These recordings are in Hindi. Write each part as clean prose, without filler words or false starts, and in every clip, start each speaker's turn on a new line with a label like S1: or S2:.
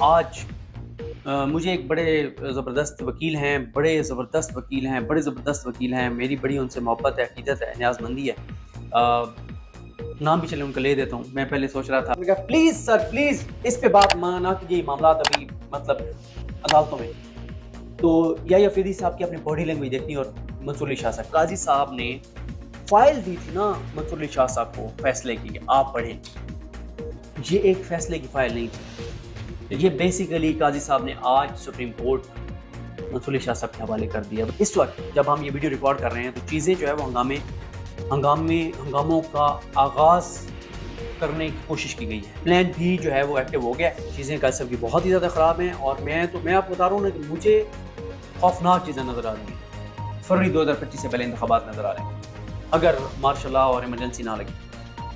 S1: आज मुझे एक बड़े ज़बरदस्त वकील हैं, बड़े ज़बरदस्त वकील हैं। मेरी बड़ी उनसे मोहब्बत है, अक़ीदत है, न्याज़मंदी है। नाम भी चले उनका ले देता हूँ। मैं पहले सोच रहा था, मैंने कहा प्लीज़ सर प्लीज़ इस पे बात ना कीजिए, मामलात अभी मतलब अदालतों में। तो या फरीदी साहब की अपनी बॉडी लैंग्वेज देखनी और मंसूर अली शाह साहब, काजी साहब ने फाइल दी थी ना मंसूर अली शाह साहब को फैसले की, आप पढ़ें। ये एक फैसले की फाइल नहीं थी, ये बेसिकली काजी साहब ने आज सुप्रीम कोर्ट मंसूर अली शाह साहब के हवाले कर दिया। इस वक्त जब हम ये वीडियो रिकॉर्ड कर रहे हैं तो चीज़ें जो है वो हंगामों का आगाज़ करने की कोशिश की गई है। प्लान भी जो है वो एक्टिव हो गया। चीज़ें कल सब की बहुत ही ज़्यादा ख़राब हैं और मैं आपको बता रहा हूँ ना कि मुझे खौफनाक चीज़ें नज़र आ रही हैं। फरवरी 2025 से पहले इंतखाबात नज़र आ रहे हैं, अगर मार्शल लॉ और इमरजेंसी ना लगे।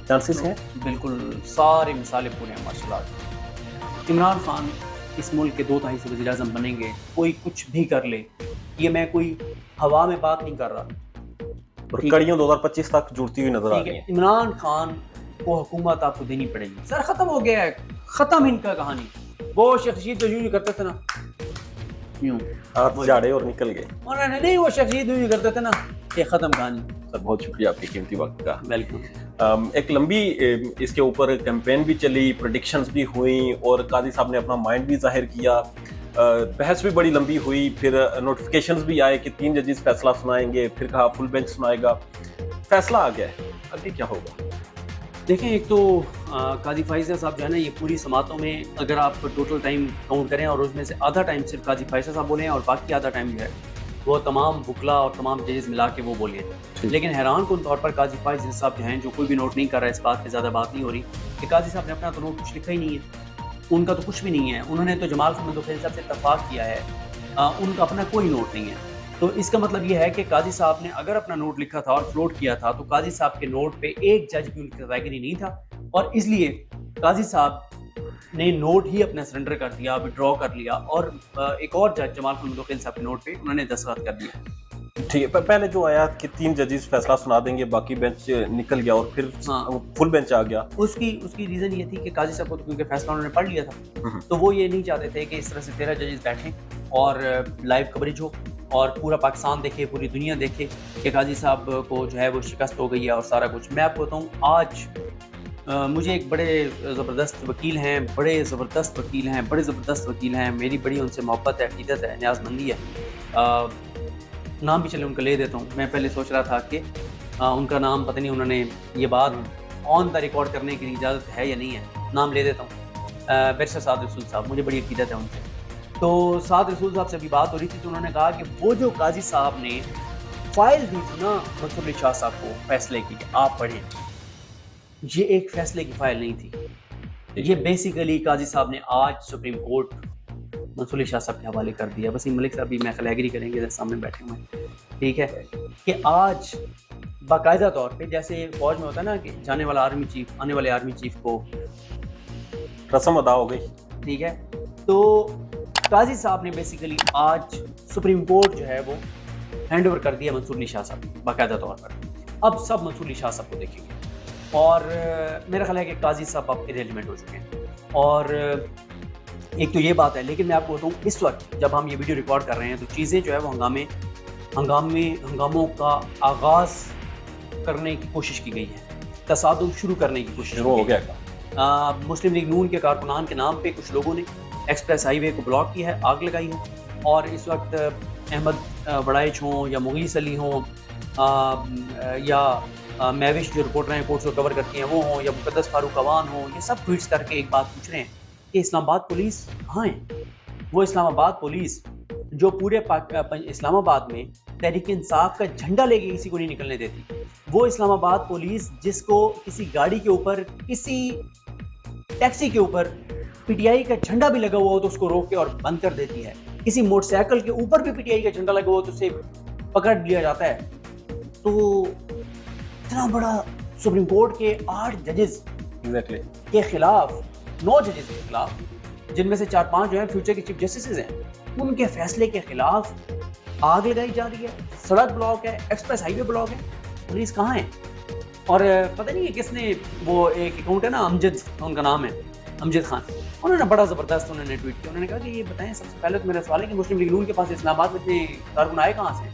S2: चांसेस हैं
S1: बिल्कुल, सारे मिसालें पूरे हैं मार्शल लॉ की। इमरान खान इस मुल्क के 2 तिहाई से वज़ीर आज़म बनेंगे, कोई कुछ भी कर ले। ये मैं कोई हवा में बात नहीं कर रहा,
S2: और कड़ियों 2025 तक जुड़ती हुई नजर आ रही है।
S1: इमरान खान को हुकूमत आपको देनी पड़ेगी। सर खत्म हो गया है, खत्म इनका कहानी। वो शेख रशीद तो यूं करते थे ना, यूं
S2: हाथ झाड़े और निकल गए।
S1: नहीं, वो शेख रशीद यूं करते थे ना, ये खत्म कहानी।
S2: सर बहुत शुक्रिया आपके कीमती वक्त का।
S1: वेलकम।
S2: एक लंबी इसके ऊपर कैंपेन भी चली, प्रेडिक्शंस भी हुई और काजी साहब ने अपना माइंड भी जाहिर किया। बहस भी बड़ी लंबी हुई, फिर नोटिफिकेशंस भी आए कि 3 जजेस फैसला सुनाएंगे, फिर कहा फुल बेंच सुनाएगा। फैसला आ गया है, अभी क्या होगा?
S1: देखें, एक तो काजी फाइज़ा साहब जो है ना, ये पूरी समातों में अगर आप टोटल टाइम काउंट करें और उसमें से आधा टाइम सिर्फ काजी फाइज़ा साहब बोले हैं और बाकी आधा टाइम जो है वो तमाम बुकला और तमाम जजेस मिला के वो बोले। लेकिन हैरान कुन तौर पर काजी फाइज़ा साहब जो हैं, जो कोई भी नोट नहीं कर रहा है, इस बात पे ज़्यादा बात नहीं हो रही कि काजी साहब ने अपना तो नोट कुछ लिखा ही नहीं है। उनका तो कुछ भी नहीं है। उन्होंने तो जमाल खलील साहब से इत्तफाक किया है, उनका अपना कोई नोट नहीं है। तो इसका मतलब ये है कि काजी साहब ने अगर अपना नोट लिखा था और फ्लोट किया था तो काजी साहब के नोट पे एक जज भी उनकी रज़ामंदी नहीं था और इसलिए काजी साहब ने नोट ही अपना सरेंडर कर दिया, विड्रॉ कर लिया और एक और जज जमाल खलील साहब के नोट पे उन्होंने दस्तखत कर दिया।
S2: ठीक है, पहले जो आया कि 3 जजेस फैसला सुना देंगे, बाकी बेंच निकल गया और फिर फुल बेंच आ गया।
S1: उसकी रीज़न ये थी कि काजी साहब को तो क्योंकि फैसला उन्होंने पढ़ लिया था, तो वो ये नहीं चाहते थे कि इस तरह से 13 जजेस बैठें और लाइव कवरेज हो और पूरा पाकिस्तान देखे, पूरी दुनिया देखे कि काजी साहब को जो है वो शिकस्त हो गई है और सारा कुछ। मैं आपको बताऊँ, आज मुझे एक बड़े ज़बरदस्त वकील हैं, मेरी बड़ी उनसे मोहब्बत है, अक़ीदत है, न्याज़मंदी है। नाम भी चले उनका ले देता हूँ। मैं पहले सोच रहा था कि उनका नाम पता नहीं उन्होंने ये बात ऑन द रिकॉर्ड करने की इजाज़त है या नहीं है, नाम ले देता हूँ। बैरिस्टर साद रसूल साहब, मुझे बड़ी अक़ीदत है उनसे। तो साद रसूल साहब से भी बात हो रही थी तो उन्होंने कहा कि वो जो काजी साहब ने फाइल दी थी ना मंसूर अली शाह साहब को फैसले की, आप पढ़ें। ये एक फैसले की फाइल नहीं थी, ये बेसिकली काजी साहब ने आज सुप्रीम कोर्ट मंसूर अली शाह साहब के हवाले कर दिया। वसीम मलिक साहब भी मैं ख्याल एग्री करेंगे, इधर सामने बैठे हुए हैं, ठीक है, कि आज बाकायदा तौर पे जैसे फौज में होता है ना कि जाने वाला आर्मी चीफ आने वाले आर्मी चीफ को
S2: रस्म अदा हो गई,
S1: ठीक है। तो काजी साहब ने बेसिकली आज सुप्रीम कोर्ट जो है वो हैंड ओवर कर दिया मंसूर अली शाह साहब बाकायदा तौर पर। अब सब मंसूर अली शाह साहब को देखेंगे और मेरा ख्याल है कि काजी साहब अब इरेलीवेंट हो चुके हैं। और एक तो ये बात है, लेकिन मैं आपको बताऊँ, इस वक्त जब हम ये वीडियो रिकॉर्ड कर रहे हैं तो चीज़ें जो है वो हंगामों का आगाज़ करने की कोशिश की गई है, तसादुम शुरू करने की कोशिश
S2: हो गया।
S1: मुस्लिम लीग नून के कारकुनान के नाम पे कुछ लोगों ने एक्सप्रेस हाईवे को ब्लॉक किया है, आग लगाई है और इस वक्त अहमद वड़ाइच हों या मुगीस अली हों या महविश जो रिपोर्टर हैं कोर्ट्स को कवर करती हैं वो हों या मुकद्दस फारूक अवान हों, ये सब ट्वीट्स करके एक बात पूछ रहे हैं कि इस्लामाबाद पुलिस कहाँ है? वो इस्लामाबाद पुलिस जो पूरे इस्लामाबाद में तहरीक इंसाफ का झंडा लेके किसी को नहीं निकलने देती, वो इस्लामाबाद पुलिस जिसको किसी गाड़ी के ऊपर, किसी टैक्सी के ऊपर पीटीआई का झंडा भी लगा हुआ हो तो उसको रोक के और बंद कर देती है, किसी मोटरसाइकिल के ऊपर भी पीटीआई का झंडा लगा हुआ हो तो उसे पकड़ लिया जाता है। तो इतना बड़ा सुप्रीम कोर्ट के 8 जजेस के खिलाफ, 9 जजेस के खिलाफ, जिनमें से 4-5 जो हैं फ्यूचर के चीफ जस्टिस हैं, उनके फैसले के खिलाफ आग लगाई जा रही है, सड़क ब्लॉक है, एक्सप्रेस हाईवे ब्लॉक है, पुलिस कहाँ है? और पता नहीं है किसने, वो एक अकाउंट है ना अमजद उनका नाम है, अमजद खान, उन्होंने बड़ा ज़बरदस्त उन्होंने ट्वीट किया। उन्होंने कहा कि ये बताएं, सबसे पहले तो मेरा सवाल है कि मुस्लिम लीग नून के पास इस्लामाबाद में इतने कारकुन आए कहाँ से?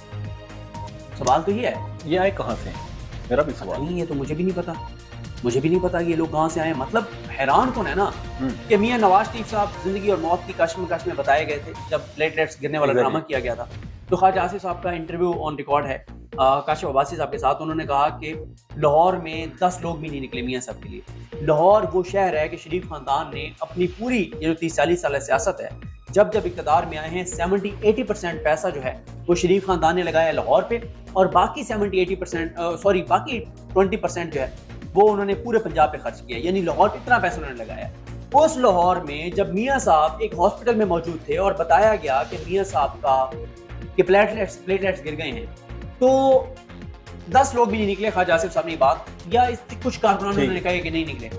S1: सवाल तो ये है,
S2: ये आए कहाँ से, मेरा भी सवाल
S1: नहीं ये तो मुझे भी नहीं पता, मुझे भी नहीं पता कि ये लोग कहाँ से आए। मतलब हैरान कौन है ना कि मियां नवाज शरीफ साहब जिंदगी और मौत की कश्मकश में बताए गए थे जब प्लेटलेट्स गिरने वाला ड्रामा किया गया था। तो ख्वाजा आसिफ साहब का इंटरव्यू ऑन रिकॉर्ड है काशिफ अब्बासी साहब के साथ। उन्होंने कहा कि लाहौर में 10 लोग भी नहीं निकले मियां साहब के लिए। लाहौर वो शहर है कि शरीफ खानदान ने अपनी पूरी ये जो 30-40 साल सियासत है, जब जब इक़्तिदार में आए हैं 70-80% पैसा जो है वो शरीफ खानदान ने लगाया लाहौर पे, और बाकी 70-80% बाकी 20% जो है वो उन्होंने पूरे पंजाब पे खर्च किया। यानी लाहौर पे इतना पैसा उन्होंने लगाया। उस लाहौर में जब मियां साहब एक हॉस्पिटल में मौजूद थे और बताया गया कि मियां साहब का कि प्लेटलेट्स गिर गए हैं, तो 10 लोग भी नहीं निकले। ख्वाजा आसिफ साहब ने बात, या कुछ कारकुनानों ने कहा कि नहीं निकले।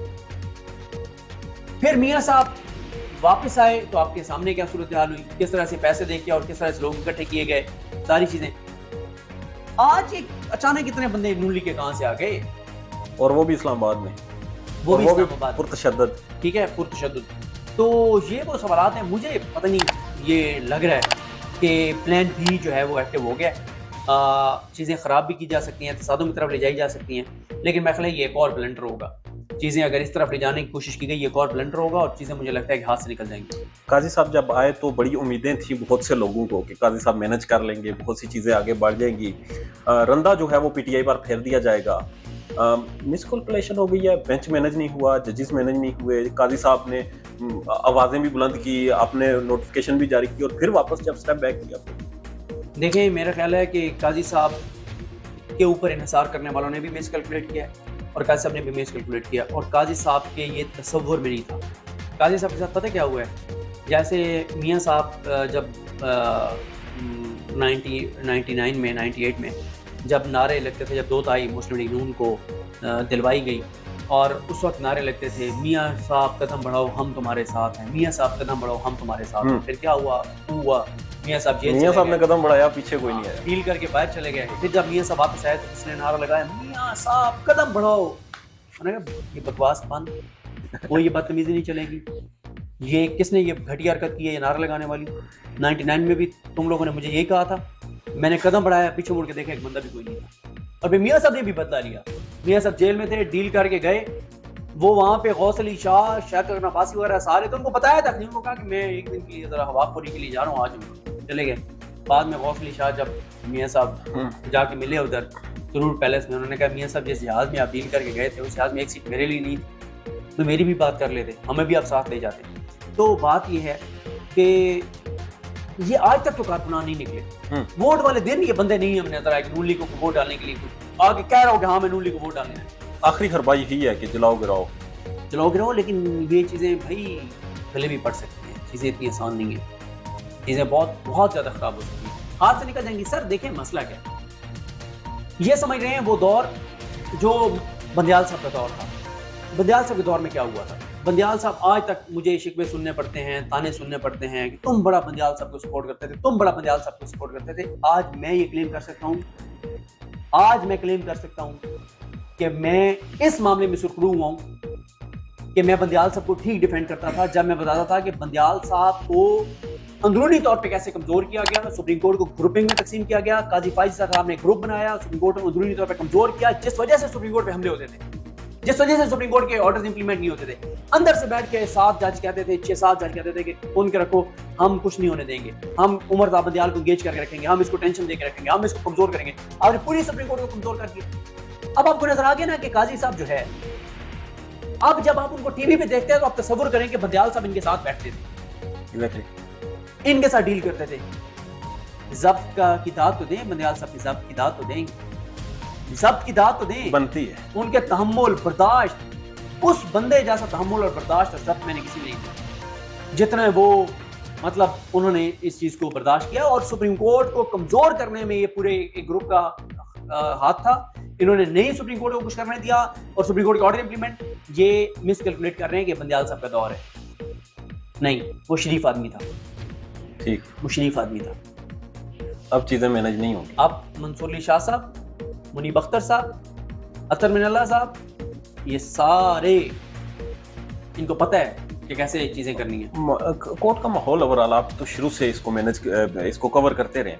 S1: फिर मियां साहब वापस आए तो आपके सामने क्या सूरत हाल हुई, किस तरह से पैसे दे के और किस तरह से लोग इकट्ठे किए गए, सारी चीजें। आज एक अचानक इतने बंदे नून लीग के कहां से आ गए,
S2: और वो भी इस्लामाबाद में,
S1: वो भी इस्लामाबाद,
S2: पुरतशद्दद,
S1: ठीक है, पुरतशद्दद। तो ये वो सवालात हैं। मुझे पता नहीं, ये लग रहा है कि प्लान बी जो है वो एक्टिव हो गया। चीज़ें ख़राब भी की जा सकती हैं, तसादुम की तरफ ले जाई जा सकती हैं, लेकिन मैं ख्याल है ये एक और ब्लंडर होगा। चीज़ें अगर इस तरफ ले जाने की कोशिश की गई, एक और ब्लंडर होगा और चीज़ें मुझे लगता है कि हाथ से निकल जाएंगी।
S2: काजी साहब जब आए तो बड़ी उम्मीदें थी बहुत से लोगों को कि काजी साहब मैनेज कर लेंगे, बहुत सी चीज़ें आगे बढ़ जाएंगी, रंदा जो है वो पीटीआई पर फेर दिया जाएगा। मिसकैलकुलेशन हो गई है, बेंच मैनेज नहीं हुआ, जजेस मैनेज नहीं हुए, काजी साहब ने आवाज़ें भी बुलंद की, आपने नोटिफिकेशन भी जारी की और फिर वापस जब स्टेप बैक किया।
S1: देखें, मेरा ख्याल है कि काजी साहब के ऊपर इन्हिसार करने वालों ने भी मिसकैलकुलेट किया है और काजी साहब ने भी मिसकैलकुलेट किया, और काजी साहब के ये तसव्वुर में नहीं था। काजी साहब के साथ पता क्या हुआ है, जैसे मियां साहब जब 98 में जब नारे लगते थे, जब 2 ताई मुस्लिम लीग नून को दिलवाई गई, और उस वक्त नारे लगते थे, मियां साहब कदम बढ़ाओ हम तुम्हारे साथ हैं, मियां साहब कदम बढ़ाओ हम तुम्हारे साथ हैं। फिर क्या हुआ, मियां साहब
S2: ने कदम बढ़ाया, पीछे कोई नहीं आया,
S1: डील करके बाहर चले गए। फिर जब मियां साहब वापस आए तो उसने नारा लगाया, मियां साहब कदम बढ़ाओ। मैंने कहा ये बकवास बंद, वो ये बदतमीजी नहीं चलेगी। ये किसने ये घटिया हरकत की है, ये नारा लगाने वाली। 99 में भी तुम लोगों ने मुझे यही कहा था, मैंने कदम बढ़ाया, पीछे मुड़ के देखा एक बंदा भी कोई नहीं था। और फिर मियां साहब ने भी बदला लिया। मियां साहब जेल में थे, डील करके गए, वो वहाँ पे गौस अली शाह, शाकिर नफासी वगैरह सारे, तो उनको बताया था, उनको कहा कि मैं एक दिन के लिए जरा हवाखोरी के लिए जा रहा हूँ, आज चले गए। बाद में गौस अली शाह जब मियां साहब जाके मिले उधर सुरूर पैलेस में, उन्होंने कहा मियां साहब जिस जहाज में आप डील करके गए थे उस जहाज में एक सीट मेरे लिए नहीं थी, तो मेरी भी बात कर लेते, हमें भी आप साथ ले जाते। तो बात ये है कि ये आज तक तो कारकुनान नहीं निकले। वोट वाले दिन ये बंदे नहीं हमें नजर आए कि नून लीग को वोट डालने के लिए आगे कह रहा हूँ कि हाँ मैं नून लीग को वोट डालने है।
S2: आखिरी खरबा यही है कि जलाओ गिराओ,
S1: लेकिन ये चीज़ें भाई गले भी पड़ सकती हैं, चीज़ें इतनी आसान नहीं है, चीज़ें बहुत ज़्यादा ख़राब हो सकती हैं, हाथ से निकल जाएंगी। सर देखें मसला क्या है, ये समझ रहे हैं वो दौर जो बंदियाल साहब का दौर था। बंदियाल साहब के दौर में क्या हुआ था, बंदियाल साहब आज तक मुझे शिकवे सुनने पड़ते हैं, ताने सुनने पड़ते हैं कि तुम बड़ा बंदियाल साहब को सपोर्ट करते थे, तुम बड़ा बंदियाल साहब को सपोर्ट करते थे। आज मैं ये क्लेम कर सकता हूँ, कि मैं इस मामले में सुरखरू हुआ हूँ कि मैं बंदियाल साहब को ठीक डिफेंड करता था जब मैं बताता था कि बंदियाल साहब को अंदरूनी तौर पे कैसे कमजोर किया गया, सुप्रीम कोर्ट को ग्रुपिंग में तकसीम किया गया, काजी फाइज साहब ने ग्रुप बनाया, सुप्रीम कोर्ट को अंदरूनी तौर पे कमजोर किया, जिस वजह से सुप्रीम कोर्ट पे हमले होते थे, जिस वजह से सुप्रीम कोर्ट के ऑर्डर्स इंप्लीमेंट नहीं होते थे। अंदर से बैठ के 7 जज कहते थे, 6-7 जज कहते थे कि उनके रखो, हम कुछ नहीं होने देंगे, हम उमर बंदियाल को एंगेज करके रखेंगे, हम इसको टेंशन देकर रखेंगे, हम इसको कमजोर करेंगे। आपने पूरी सुप्रीम कोर्ट को कमजोर कर दिया। अब आपको नजर आ गया ना कि काजी साहब जो है, अब जब आप उनको टीवी पे देखते हैं तो आप तस्वुर करें कि बंदियाल साहब इनके साथ बैठते थे, इनके साथ डील करते थे। जब्त की दाद तो दें, बंदियाल साहब की जब्त की दाद तो दें, जब्त की दाद तो दें,
S2: बनती है।
S1: उनके तहम्मुल बर्दाश्त, उस बंदे जैसा तहम्मुल और बर्दाश्त और जब्त मैंने किसी में नहीं देखा जितना वो, मतलब उन्होंने इस चीज को बर्दाश्त किया। और सुप्रीम कोर्ट को कमजोर करने में ये पूरे एक ग्रुप का हाथ था। इन्होंने नहीं सुप्रीम कोर्ट को कुछ करने दिया और सुप्रीम कोर्ट के ऑर्डर इंप्लीमेंट, ये मिसकैलकुलेट कर रहे हैं कि बंदियाल साहब का दौर है। नहीं, वो शरीफ आदमी था,
S2: ठीक,
S1: वो शरीफ आदमी था।
S2: अब चीजें मैनेज नहीं होंगी।
S1: अब मंसूर अली शाह साहब, मुनीब अख्तर साहब, अतर मिनल्ला साहब, ये सारे इनको पता है कि कैसे चीजें करनी है।
S2: कोर्ट का माहौल ओवरऑल आप तो शुरू से इसको कवर करते रहे,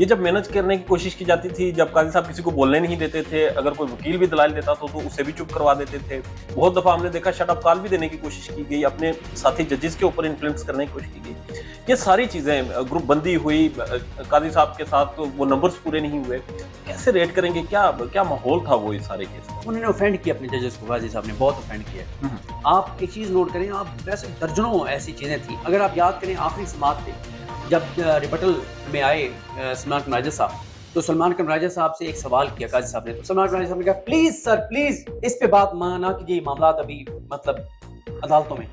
S2: ये जब मैनेज करने की कोशिश की जाती थी, जब काजी साहब किसी को बोलने नहीं देते थे, अगर कोई वकील भी दलाल देता था तो उसे भी चुप करवा देते थे। बहुत दफा हमने देखा शट अप कॉल भी देने की कोशिश की गई, अपने साथी जजेस के ऊपर इन्फ्लुएंस करने की कोशिश की गई। ये सारी चीजें, ग्रुप बंदी हुई, काजी साहब के साथ वो नंबर्स पूरे नहीं हुए, कैसे रेट करेंगे, क्या माहौल था वो इस सारे केस में?
S1: उन्होंने ऑफेंड किया अपने जजेस को, काजी साहब ने बहुत ऑफेंड किया। आप एक चीज नोट करें, आप वैसे दर्जनों ऐसी चीजें थी, अगर आप याद करें आखिरी समाअत पे जब रिबटल में आए सलमान कमराजा साहब, तो सलमान कमराजा साहब से एक सवाल किया काजी साहब ने, तो सलमान कमराजा साहब ने कहा प्लीज सर प्लीज इस पे बात ना कीजिए, मामला अभी मतलब अदालतों में।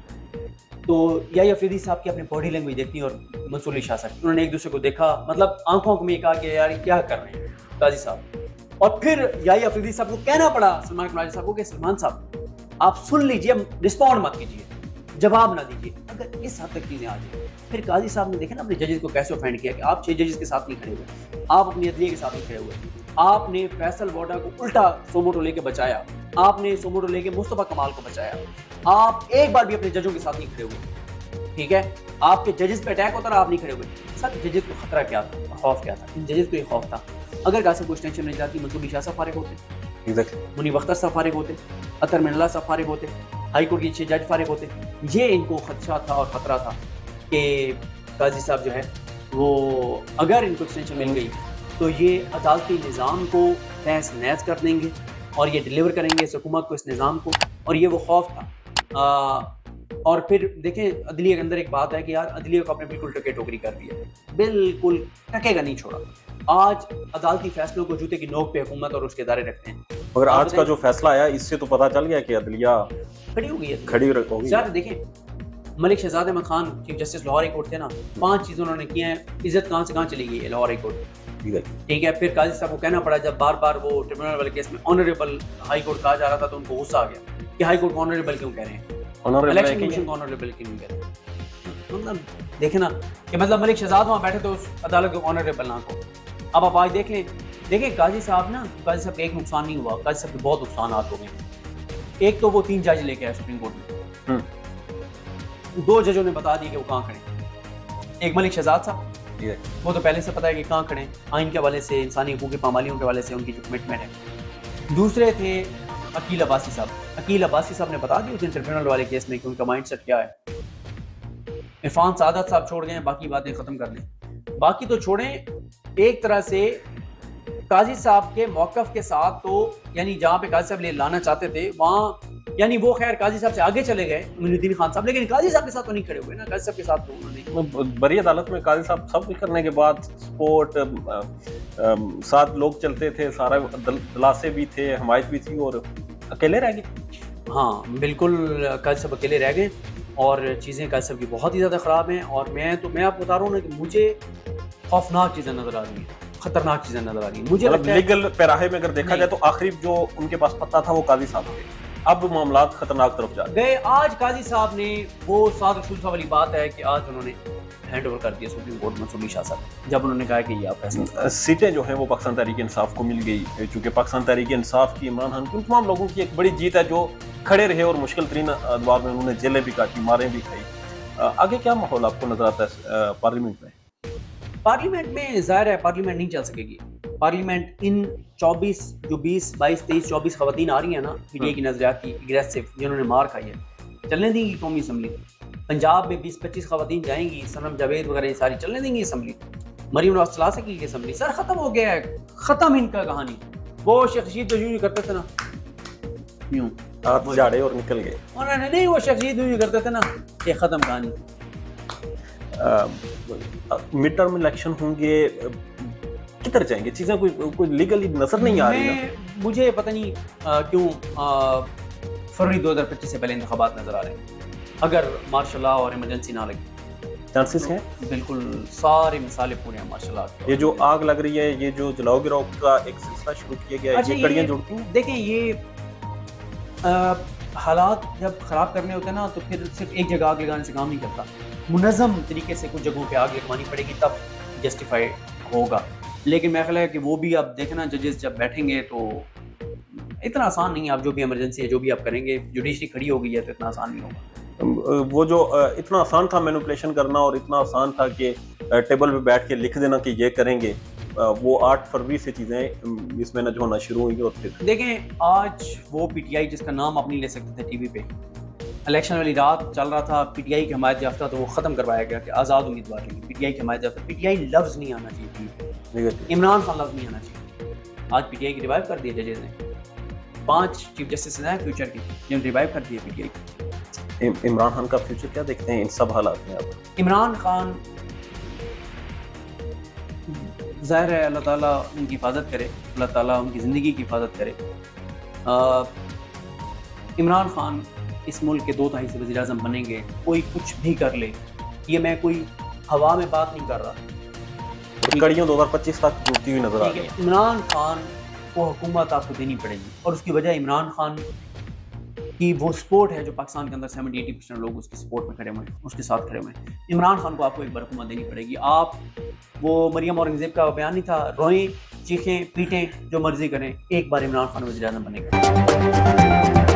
S1: तो याहिया अफरीदी साहब की अपनी बॉडी लैंग्वेज देखनी और मंसूर अली शाह साहब, उन्होंने एक दूसरे को देखा, मतलब आंखों में कहा कि यार क्या कर रहे हैं काजी साहब। और फिर याहिया अफरीदी साहब को कहना पड़ा सलमान कमराजा साहब को कि सलमान साहब आप सुन लीजिए, रिस्पॉन्ड मत कीजिए, जवाब ना दीजिए। अगर इस हद तक चीजें आ जाए, फिर काजी साहब ने देखा ना अपने जजेस को कैसे ऑफेंड किया कि आप 6 जजेस के साथ नहीं खड़े हुए, आप अपनी अदलिया के साथ नहीं खड़े हुए, आपने फैसल वोडा को उल्टा सोमोटो लेके बचाया, आपने सोमोटो लेके मुस्तफा कमाल को बचाया, आप एक बार भी अपने जजों के साथ नहीं खड़े हुए, ठीक है, आपके जजेस पे अटैक होता रहा, आप नहीं खड़े हुए। सर जजेस को खतरा क्या था, खौफ क्या था? इन जजेस को ये खौफ था अगर कासिम को टेंशन मिल जाती, मंसूर अली शाह साहब फारिग होते, मुनीब अख्तर साहब फारिग होते, अतर मिनल्ला साहब फारिग होते, हाई कोर्ट के 6 जज फारिग होते। ये इनको खदशा था और खतरा था कि काजी साहब जो है वो अगर इनको एक्सटेंशन मिल गई तो ये अदालती निज़ाम को तहस नहस कर देंगे और ये डिलीवर करेंगे इस हुकूमत को, इस निज़ाम को, और ये वो खौफ था। और फिर देखें अदलिया के अंदर एक बात है कि यार अदलिया को आपने बिल्कुल टके टोकरी कर दिया, बिल्कुल टकेगा नहीं छोड़ा। आज अदालती फैसलों को जूते की नोक पे हुकूमत और उसके इदारे रखते हैं।
S2: मगर आज का जो फैसला आया इससे तो पता चल गया कि अदलिया
S1: खड़ी हो गई है,
S2: खड़ी हो गई।
S1: सर देखें Malik Shahzad Ahmed Khan chief justice Lahore high court थे ना, 5 चीज़ें उन्होंने की हैं, इज्जत कहाँ से कहाँ चली गई है लाहौर हाई कोर्ट, ठीक है। फिर काजी साहब को कहना पड़ा, जब बार बार वो ट्रिब्यूनल वाले केस में ऑनरेबल हाई कोर्ट कहा जा रहा था तो उनको गुस्सा आ गया कि हाई कोर्ट को ऑनरेबल क्यों कह रहे हैं, इलेक्शन कमीशन को ऑनरेबल क्यों कह रहे हैं। मतलब देखे ना कि मतलब मलिक शहजाद वहाँ बैठे तो उस अदालत को ऑनरेबल ना को। अब आप आज देख लें, देखिए काजी साहब ना, काजी साहब का एक नुकसान नहीं हुआ, काजी साहब के बहुत नुकसान हो गए। एक तो वो 3 जज लेके आए सुप्रीम कोर्ट में, 2 जजों ने बता दिया कि वो कहाँ खड़े। एक मलिक शहजाद साहब, वो तो पहले से पता है कि कहाँ खड़े, आइन के हवाले से, इंसानी हकूक़ की पामालियों के हवाले से उनकी जो कमिटमेंट है। दूसरे थे अकील अब्बासी साहब। अकील अब्बासी साहब ने बता दिया उस ट्रिब्यूनल वाले केस में कि उनका माइंड सेट क्या है। इरफान सादत साहब छोड़ गए, बाकी बातें खत्म कर लें। बाकी तो छोड़ें, एक तरह से काजी साहब के मौक़िफ़ के साथ तो यानी जहाँ पे काजी साहब ले लाना चाहते थे वहाँ, यानी वो खैर काजी साहब से आगे चले गए मोइनुद्दीन खान साहब, लेकिन काजी साहब के साथ तो नहीं खड़े हुए ना। काजी साहब के साथ तो उन्होंने
S2: बड़ी अदालत में काजी साहब सब कुछ करने के बाद सपोर्ट, 7 लोग चलते थे, सारा दलासे भी थे, हमायत भी थी, और अकेले रह गए।
S1: हाँ बिल्कुल, काजी साहब अकेले रह गए और चीज़ें काजी साहब की बहुत ही ज़्यादा ख़राब हैं। और मैं आपको बता रहा हूँ ना कि मुझे खौफनाक चीज़ें नज़र आ रही हैं, खतरनाक चीज़ें नज़र आ रही हैं। मुझे लगता है
S2: लीगल पैराहे में अगर देखा जाए तो आखिरी जो उनके पास पत्ता था वो काजी साहब थे, अब मामला खतरनाक तरफ जा
S1: गए। आज काजी साहब ने वो साद रसूल साहब वाली बात है कि आज उन्होंने हैंड ओवर कर दिया सुप्रीम कोर्ट मंसूर अली शाह साहब, जब उन्होंने कहा कि ये आप फैसला।
S2: सीटें जो हैं वो पाकिस्तान तहरीक इंसाफ को मिल गई, चूंकि पाकिस्तान तहरीक इंसाफ की, इमरान खान की, उन तमाम लोगों की एक बड़ी जीत है जो खड़े रहे और मुश्किल तरीन अदवार में उन्होंने जेलें भी काटी, मारें भी खाई। आगे क्या माहौल आपको नजर आता है पार्लियामेंट में?
S1: पार्लियामेंट में जाहिर है पार्लियामेंट नहीं चल सकेगी। पार्लियामेंट इन 24 जो 20, 22, 23, 24 खवातीन आ रही हैं ना पीटीआई की नजरियात की एग्रेसिव, जिन्होंने मार खाई है, चलने देंगी कौमी असम्बली। पंजाब में 20-25 खवातीन जाएंगी, सनम जावेद वगैरह ये सारी चलने देंगी असम्बली। मरीम नवाज चला सकेगी असम्बली? सर खत्म हो गया है, खत्म इनका कहानी। वो शेख रशीद जो यूं करते थे ना, यूं
S2: हाथ झाड़े और निकल गए,
S1: और नहीं वो शेख रशीद यूं करते थे ना, ये खत्म कहानी।
S2: मिड टर्म इलेक्शन होंगे, किधर जाएंगे चीजें? कोई लीगली नजर नहीं आ रही।
S1: मुझे पता नहीं क्यों फरवरी 2025 से पहले इंतखाबात नजर आ रहे हैं, अगर मार्शल लॉ और इमरजेंसी ना लगे।
S2: चांसेस हैं बिल्कुल,
S1: सारे मिसाले पूरे हैं माशाल्लाह।
S2: ये जो आग लग रही है, ये जो जलाओ गिराओ का एक सिलसिला शुरू किया गया है, ये कड़ियां जुड़ती हैं।
S1: देखें ये हालात जब ख़राब करने होते हैं ना तो फिर सिर्फ एक जगह आग लगाने से काम नहीं करता, मुनज़्ज़म तरीके से कुछ जगहों पे आग लगवानी पड़ेगी तब जस्टिफाइड होगा। लेकिन मेरा ख्याल है कि वो भी आप देखना जजेस जब बैठेंगे तो इतना आसान नहीं है। आप जो भी इमरजेंसी है जो भी आप करेंगे, जुडिशरी खड़ी हो गई है तो इतना आसान नहीं होगा।
S2: वो जो इतना आसान था मैनिपुलेशन करना और इतना आसान था कि टेबल पे बैठ के लिख देना कि ये करेंगे, वो 8 फरवरी से चीज़ें मिसमैनेज होना शुरू हुई और फिर
S1: देखें, आज वो पीटीआई जिसका नाम आप नहीं ले सकते थे टीवी पे, इलेक्शन वाली रात चल रहा था, पीटीआई की हमायत याफ्ता तो वो ख़त्म करवाया गया कि आज़ाद उम्मीदवार लेंगे, पीटीआई की हमायत याफ्ता, पीटीआई लफ्ज़ नहीं आना चाहिए टीवी पे, इमरान खान लफ्ज़ नहीं आना चाहिए। आज पीटीआई की रिवाइव कर दी जजेज ने, 5 चीफ जस्टिस हैं फ्यूचर की, जिन्होंने रिवाइव कर दिए पीटीआई की।
S2: इमरान खान का फ्यूचर क्या देखते हैं इन सब हालात में आप?
S1: इमरान खान, ज़ाहिर है अल्लाह ताला उनकी हिफाजत करे, अल्लाह ताला उनकी ज़िंदगी की हिफाजत करे। इमरान खान इस मुल्क के 2/3 से वज़ीर आज़म बनेंगे, कोई कुछ भी कर ले, ये मैं कोई हवा में बात नहीं कर रहा।
S2: कड़ियों 2025 तक डूबती हुई नजर आ
S1: ठीक
S2: रही
S1: है, इमरान खान को हुकूमत आपको देनी पड़ेगी और उसकी वजह इमरान खान की वो सपोर्ट है जो पाकिस्तान के अंदर 70-80% लोग उसकी सपोर्ट में खड़े हुए हैं, उसके साथ खड़े हुए हैं। इमरान खान को आपको एक बार हुकूमत देनी पड़ेगी। आप वो मरियम औरंगज़ेब का बयान नहीं था, रोएं, चीखें, पीटें, जो मर्जी करें, एक बार इमरान खान वज़ीर आज़म बनेगा।